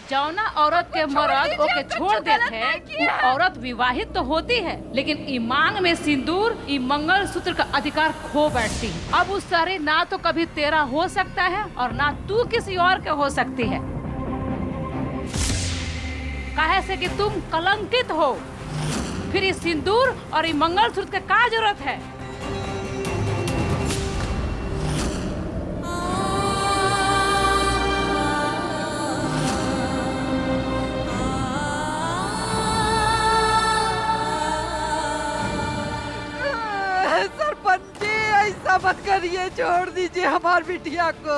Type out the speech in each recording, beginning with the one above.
जौना औरत के मर्द ओके छोड़ देते हैं, वो औरत विवाहित तो होती है, लेकिन ई मांग में सिंदूर, ई मंगल सूत्र का अधिकार खो बैठती है। अब उस सारी ना तो कभी तेरा हो सकता है और ना तू किसी और के हो सकती है, काहे से कि तुम कलंकित हो। फिर इस सिंदूर और ई मंगल सूत्र के का जरूरत है? सरपंच जी, ऐसा मत करिए, छोड़ दीजिए हमार बिटिया को।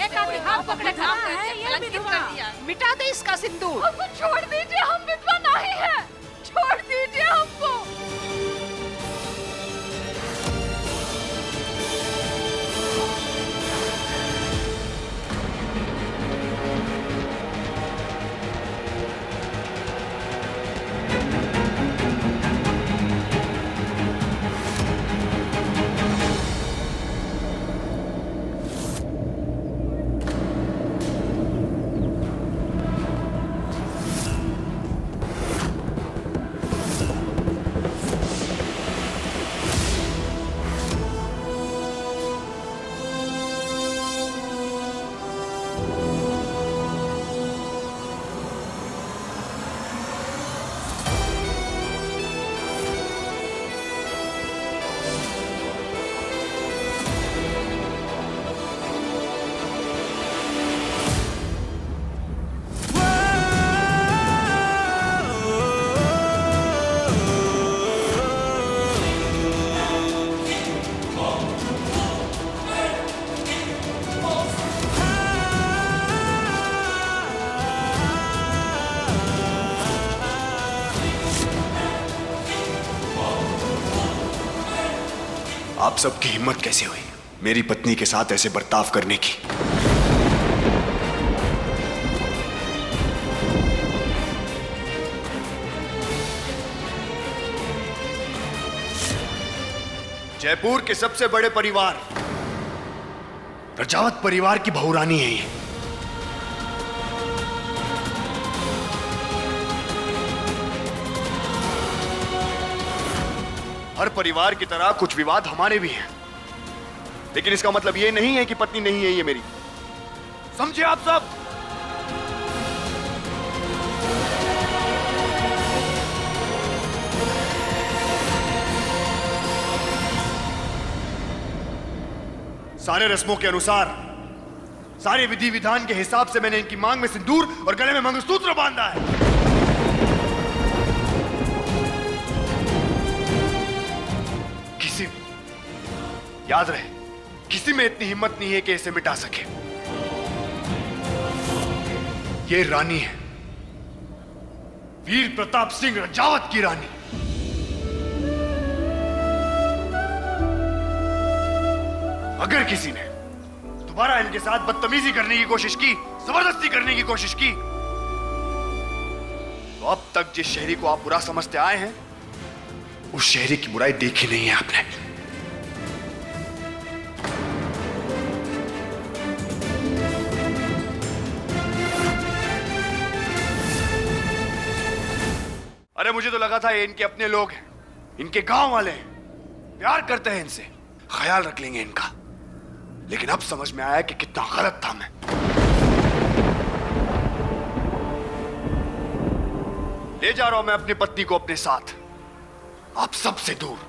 एक आदमी हाथ पकड़े खड़ा है, ये विधवा। मिटा दे इसका सिंदूर। हमको छोड़ दीजिए, हम विधवा नहीं है, छोड़ दीजिए हमको। आप सबकी हिम्मत कैसे हुई मेरी पत्नी के साथ ऐसे बर्ताव करने की? जयपुर के सबसे बड़े परिवार प्रजावत परिवार की बहुरानी है ये। हर परिवार की तरह कुछ विवाद हमारे भी हैं, लेकिन इसका मतलब ये नहीं है कि पत्नी नहीं है ये मेरी। समझे आप सब? सारे रस्मों के अनुसार, सारे विधि विधान के हिसाब से मैंने इनकी मांग में सिंदूर और गले में मंगलसूत्र बांधा है। याद रहे, किसी में इतनी हिम्मत नहीं है कि इसे मिटा सके। ये रानी है, वीर प्रताप सिंह रजावत की रानी। अगर किसी ने दोबारा इनके साथ बदतमीजी करने की कोशिश की, जबरदस्ती करने की कोशिश की, तो अब तक जिस शहरी को आप बुरा समझते आए हैं, उस शहरी की बुराई देखी नहीं है आपने। अरे मुझे तो लगा था ये इनके अपने लोग हैं, इनके गांव वाले हैं, प्यार करते हैं इनसे, ख्याल रख लेंगे इनका। लेकिन अब समझ में आया कि कितना गलत था मैं। ले जा रहा हूं मैं अपनी पत्नी को अपने साथ, आप सबसे दूर।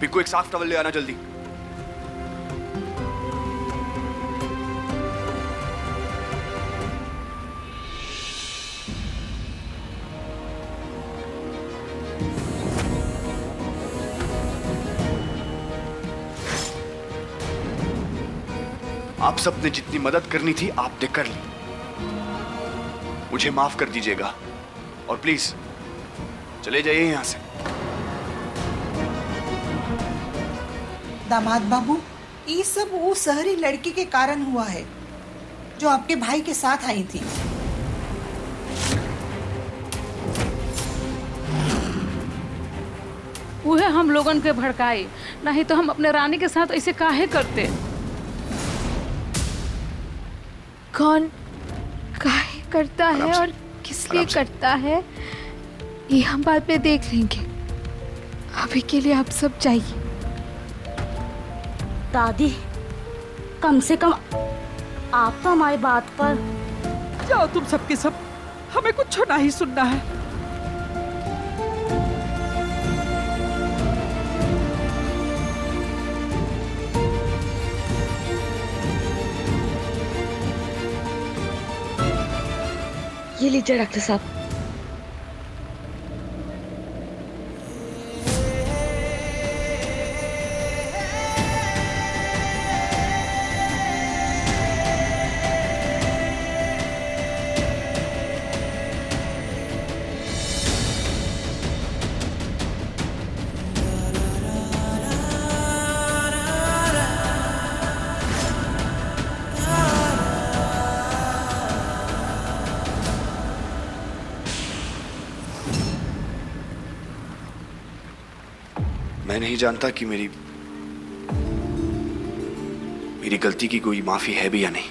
पिंकू एक साफ टॉवल ले आना जल्दी। आप सबने जितनी मदद करनी थी आपने कर ली, मुझे माफ कर दीजिएगा और प्लीज चले जाइए यहां से। दामाद बाबू, ये सब वो शहरी लड़की के कारण हुआ है जो आपके भाई के साथ आई थी। वो है हम लोगन के भड़काई, नहीं तो हम अपने रानी के साथ ऐसे काहे करते। कौन काहे करता है और किस लिए करता है ये हम बाद में देख लेंगे। अभी के लिए आप सब जाइए। दादी, कम से कम आप तो हमारी बात पर। जाओ तुम सबके सब, हमें कुछ नहीं सुनना है। ये लीजिए डॉक्टर साहब। मैं नहीं जानता कि मेरी गलती की कोई माफी है भी या नहीं।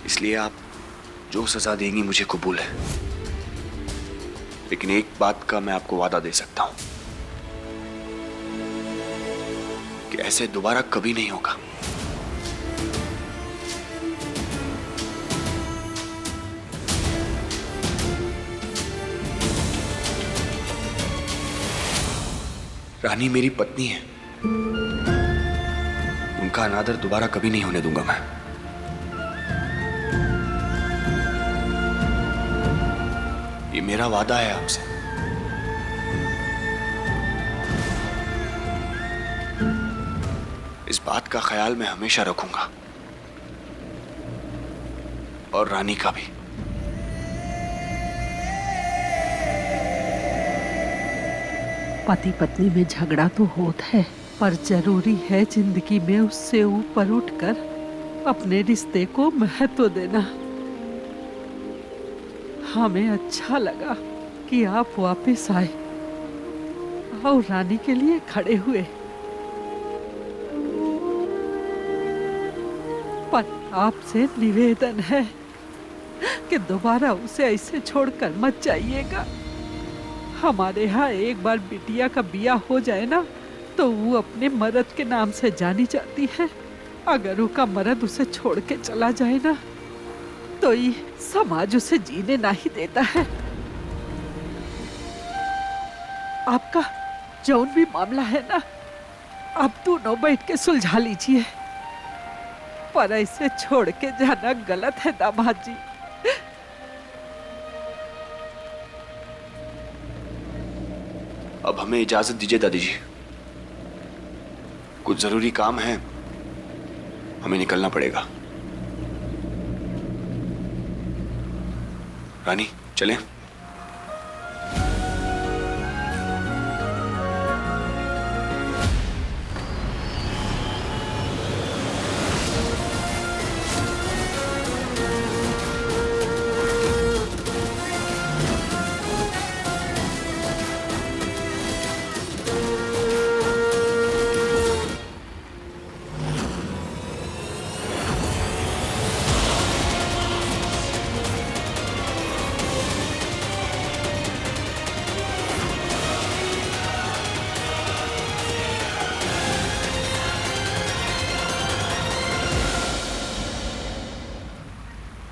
इसलिए आप जो सजा देंगी मुझे कबूल है, लेकिन एक बात का मैं आपको वादा दे सकता हूं कि ऐसे दोबारा कभी नहीं होगा। रानी मेरी पत्नी है, उनका अनादर दोबारा कभी नहीं होने दूंगा मैं। ये मेरा वादा है आपसे। इस बात का ख्याल मैं हमेशा रखूंगा और रानी का भी। पति पत्नी में झगड़ा तो होता है, पर जरूरी है जिंदगी में उससे ऊपर उठकर अपने रिश्ते को महत्व देना। हमें अच्छा लगा कि आप वापस आए और रानी के लिए खड़े हुए, पर आपसे निवेदन है कि दोबारा उसे ऐसे छोड़कर मत जाइएगा। हमारे यहाँ एक बार बिटिया का बिया हो जाए ना तो वो अपने मर्द के नाम से जानी जाती है। अगर उसका मर्द उसे छोड़ के चला जाए ना तो ये समाज उसे जीने नहीं देता है। आपका जौन भी मामला है ना, आप दोनों बैठ के सुलझा लीजिए, पर ऐसे छोड़ के जाना गलत है दामाद जी। अब हमें इजाजत दीजिए दादी जी, कुछ जरूरी काम है, हमें निकलना पड़ेगा। रानी चलें?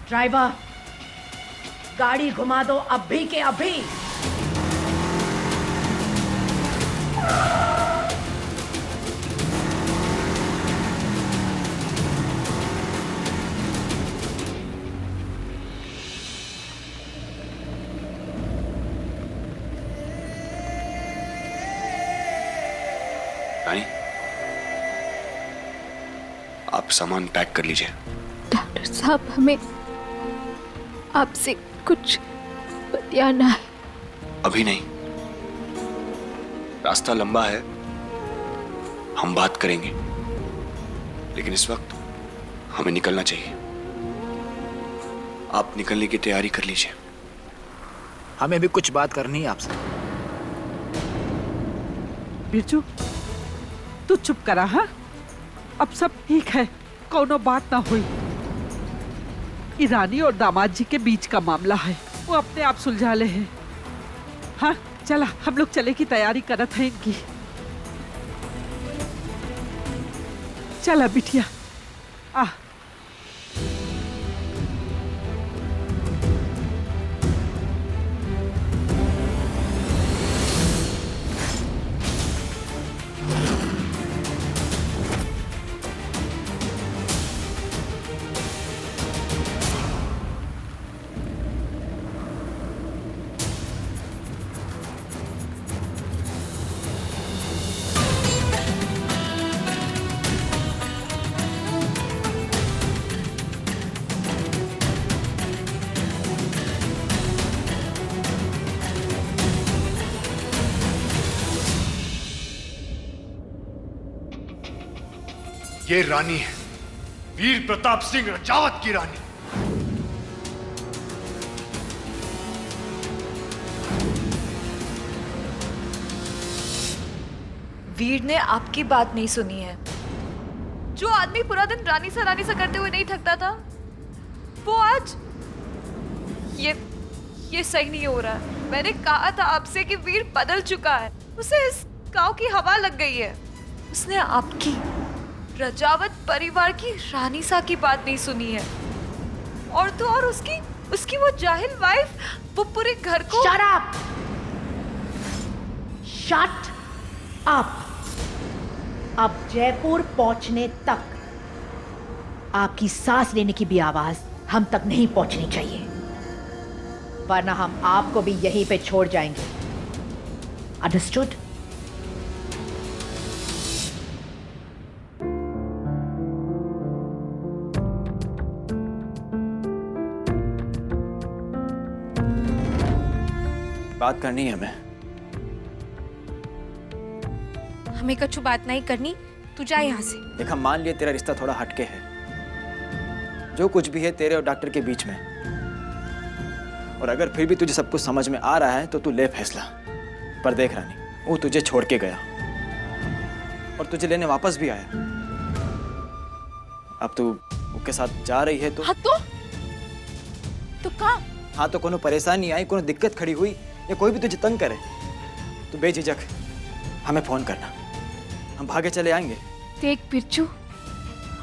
ड्राइवर, गाड़ी घुमा दो अभी के अभी। रानी, आप सामान पैक कर लीजिए। डॉक्टर साहब, हमें आपसे कुछ बतियाना है। अभी नहीं, रास्ता लंबा है, हम बात करेंगे, लेकिन इस वक्त हमें निकलना चाहिए। आप निकलने की तैयारी कर लीजिए। हमें भी कुछ बात करनी है आपसे। बिरजू, तू चुप करा। हाँ, अब सब ठीक है, कोनो बात ना हुई। ये रानी और दामाद जी के बीच का मामला है, वो अपने आप सुलझा ले हैं। हाँ चला, हम लोग चले की तैयारी करत हैं इनकी। चला बिटिया, आ। ये रानी है, वीर प्रताप सिंह रजावत की रानी। वीर ने आपकी बात नहीं सुनी है। जो आदमी पूरा दिन रानी सा करते हुए नहीं थकता था, वो आज ये सही नहीं हो रहा है। मैंने कहा था आपसे कि वीर बदल चुका है, उसे इस गांव की हवा लग गई है। उसने आपकी रजावत परिवार की रानी सा की बात नहीं सुनी है, और तो और उसकी वो जाहिल वाइफ, वो पूरे घर को। Shut up! Shut up! अब जयपुर पहुंचने तक आपकी सांस लेने की भी आवाज हम तक नहीं पहुंचनी चाहिए, वरना हम आपको भी यहीं पे छोड़ जाएंगे। अंडरस्टूड? बात करनी है हमें कछु बात नहीं करनी, तू जा यहाँ से। देख, हम मान लिए तेरा रिश्ता थोड़ा हटके है, जो कुछ भी है तेरे और डॉक्टर के बीच में, और अगर फिर भी तुझे सब कुछ समझ में आ रहा है तो तू ले फैसला। पर देख रानी, वो तुझे छोड़ के गया और तुझे लेने वापस भी आया। अब तू उसके साथ जा रही है तो हाँ, तो कहाँ? हाँ, तो कोनो परेशानी आई, कोनो दिक्कत खड़ी हुई या कोई भी तुझे तंग करे तो बेझिझक हमें फोन करना, हम भागे चले आएंगे। देख बिरजू,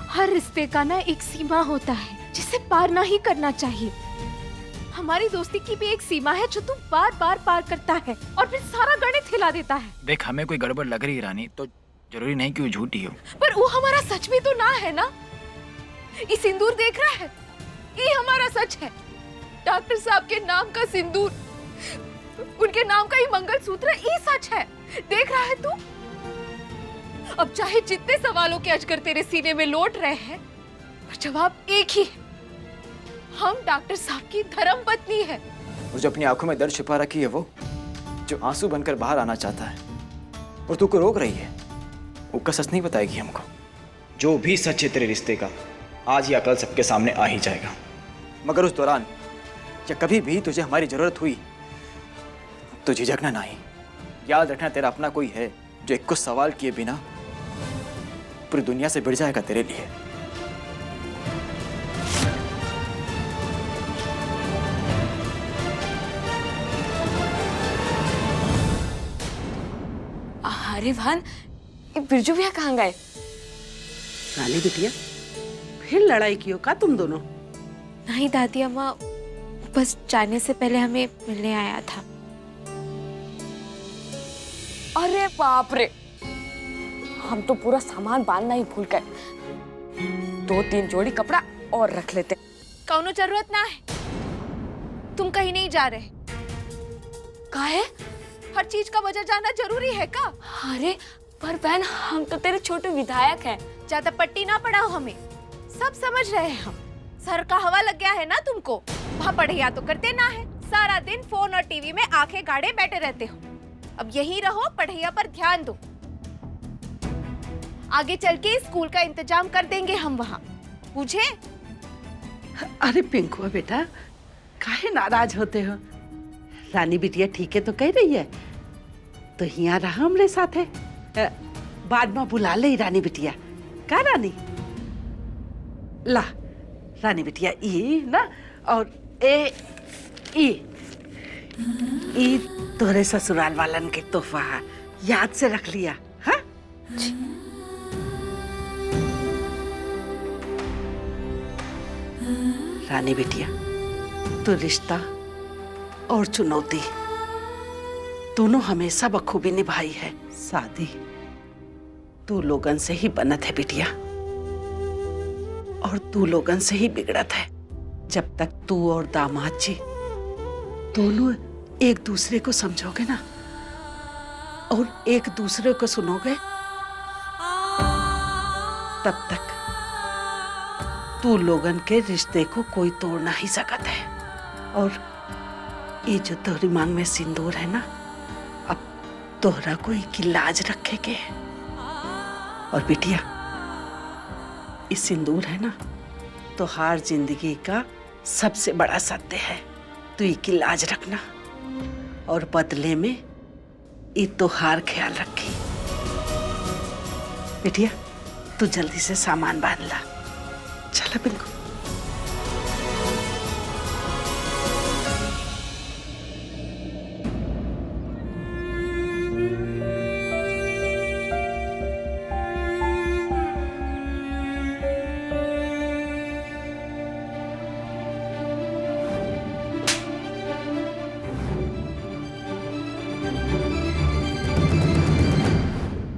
हर रिश्ते का ना एक सीमा होता है जिसे पार ना ही करना चाहिए। हमारी दोस्ती की भी एक सीमा है जो तू बार बार पार करता है और फिर सारा गणित हिला देता है। देख, हमें कोई गड़बड़ लग रही है रानी, तो जरूरी नहीं कि वो झूठी हो, पर वो हमारा सच भी तो ना है ना। ये सिंदूर देख रहा है, ये हमारा सच है। डॉक्टर साहब के नाम का सिंदूर, उनके नाम का ही मंगलसूत्र, ये सच है। देख रहा है तू? अब चाहे जितने सवालों के अजगर तेरे सीने में लौट रहे हैं, पर जवाब एक ही है, हम डॉक्टर साहब की धर्म पत्नी है। और जो अपनी आंखों में दर्द छुपा रखी है, वो जो आंसू बनकर बाहर आना चाहता है और तू को रोक रही है, उसका सच नहीं बताएगी हमको। जो भी सच है तेरे रिश्ते का, आज या कल सबके सामने आ ही जाएगा। मगर उस दौरान या कभी भी तुझे हमारी जरूरत हुई तो झिझकना नहीं। याद रखना, तेरा अपना कोई है जो एक कुछ सवाल किए बिना पूरी दुनिया से भिड़ जाएगा तेरे लिए। अरे भान, बिरजू भैया कहाँ गए? रानी बिटिया, फिर लड़ाई की हो का तुम दोनों? नहीं दादी अम्मा, बस जाने से पहले हमें मिलने आया था। अरे बाप रे, हम तो पूरा सामान बांधना ही भूल गए। 2-3 जोड़ी कपड़ा और रख लेते। कौनो जरूरत ना है, तुम कहीं नहीं जा रहे। काहे? हर चीज का वजह जानना जरूरी है का? अरे पर बहन, हम तो तेरे छोटे विधायक हैं। ज्यादा पट्टी ना पड़ाओ हमें, सब समझ रहे हैं हम। सर का हवा लग गया है ना तुमको, वहाँ पढ़ाई तो करते ना है, सारा दिन फोन और टीवी में आंखें गाड़े बैठे रहते हो। अब यहीं रहो, पढ़ाई पर ध्यान दो। आगे चल के स्कूल का इंतजाम कर देंगे हम वहाँ, बुझे? अरे पिंकुआ बेटा, काहे नाराज होते हो? रानी बिटिया ठीक है तो कह रही है, तो यहाँ रहा हमरे साथ है। बाद में बुला ले रानी बिटिया। का रानी? ला रानी बिटिया, ई ना और ई तोरे ससुराल वालन के तोहफा है, याद से रख लिया। हाँ रानी बिटिया, तो रिश्ता और चुनौती दोनों हमेशा बखूबी निभाई है। शादी तू लोगन से ही बनत है बिटिया, और तू लोगन से ही बिगड़त है। जब तक तू और दामाद जी दोनों एक दूसरे को समझोगे ना और एक दूसरे को सुनोगे, तब तक तू लोगन के रिश्ते को कोई तोड़ ना ही सकत है। और ये जो तोहरी मांग में सिंदूर है ना, अब तोहरा कोई की लाज रखे के है। और बिटिया, इस सिंदूर है ना, तो हर जिंदगी का सबसे बड़ा सत्य है। तू इसकी लाज रखना और बदले में ये तोहार ख्याल रखी। बिटिया, तू जल्दी से सामान बांध ला। चला पिंकू।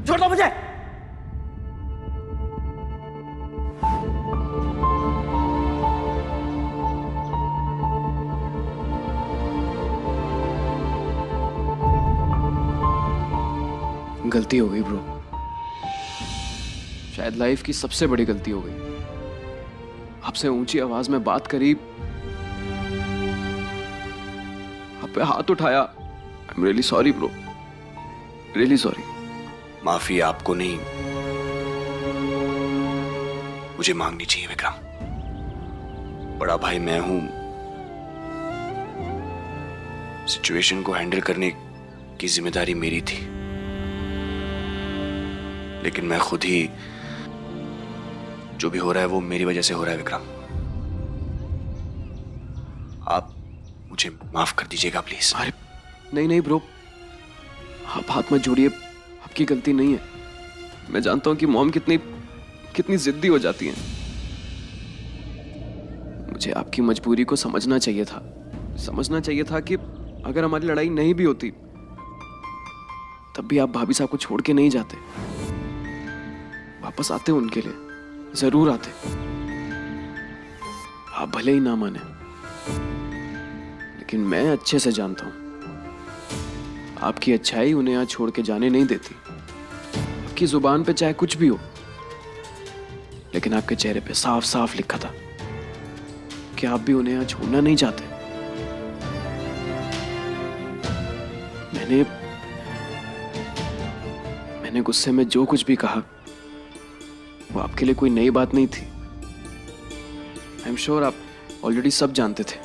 छोड़ दो मुझे। गलती हो गई ब्रो, शायद लाइफ की सबसे बड़ी गलती हो गई। आपसे ऊंची आवाज में बात करी, आप पे हाथ उठाया। I am really sorry bro, really sorry. माफी आपको नहीं, मुझे मांगनी चाहिए विक्रम। बड़ा भाई मैं हूं, सिचुएशन को हैंडल करने की जिम्मेदारी मेरी थी, लेकिन मैं खुद ही, जो भी हो रहा है वो मेरी वजह से हो रहा है विक्रम। आप मुझे माफ कर दीजिएगा प्लीज। अरे नहीं नहीं ब्रो, आप हाथ मत जोड़िए, आपकी गलती नहीं है। मैं जानता हूं कि मॉम कितनी जिद्दी हो जाती हैं। मुझे आपकी मजबूरी को समझना चाहिए था कि अगर हमारी लड़ाई नहीं भी होती तब भी आप भाभी साहब को छोड़ के नहीं जाते, वापस आते उनके लिए, जरूर आते। आप भले ही ना माने, लेकिन मैं अच्छे से जानता हूं आपकी अच्छाई उन्हें यहाँ छोड़ के जाने नहीं देती। आपकी जुबान पे चाहे कुछ भी हो, लेकिन आपके चेहरे पे साफ साफ लिखा था कि आप भी उन्हें यहाँ छोड़ना नहीं चाहते। मैंने गुस्से में जो कुछ भी कहा वो आपके लिए कोई नई बात नहीं थी। आई एम श्योर आप ऑलरेडी सब जानते थे,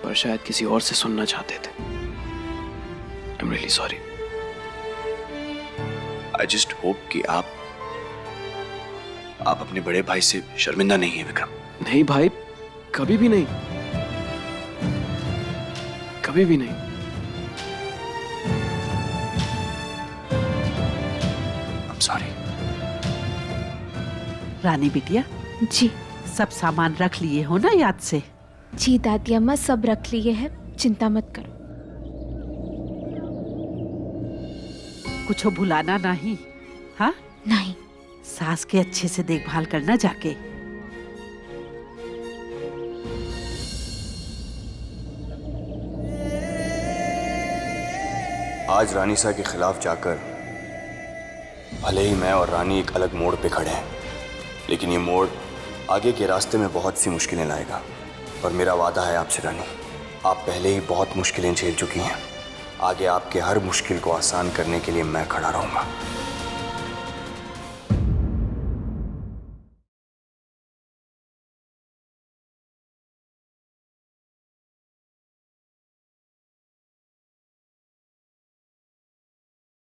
पर शायद किसी और से सुनना चाहते थे। I am really sorry. I just hope कि आप अपने बड़े भाई से शर्मिंदा नहीं है विक्रम। नहीं भाई, कभी भी नहीं, कभी भी नहीं। I'm sorry। रानी बिटिया जी, सब सामान रख लिए हो ना याद से? जी दादी अम्मा, सब रख लिए हैं, चिंता मत करो। कुछ भुलाना नहीं, हाँ? नहीं। सास के अच्छे से देखभाल करना जाके। आज रानीसा के खिलाफ जाकर भले ही मैं और रानी एक अलग मोड़ पे खड़े हैं, लेकिन ये मोड़ आगे के रास्ते में बहुत सी मुश्किलें लाएगा। और मेरा वादा है आपसे रानी, आप पहले ही बहुत मुश्किलें झेल चुकी हैं, आगे आपके हर मुश्किल को आसान करने के लिए मैं खड़ा रहूंगा।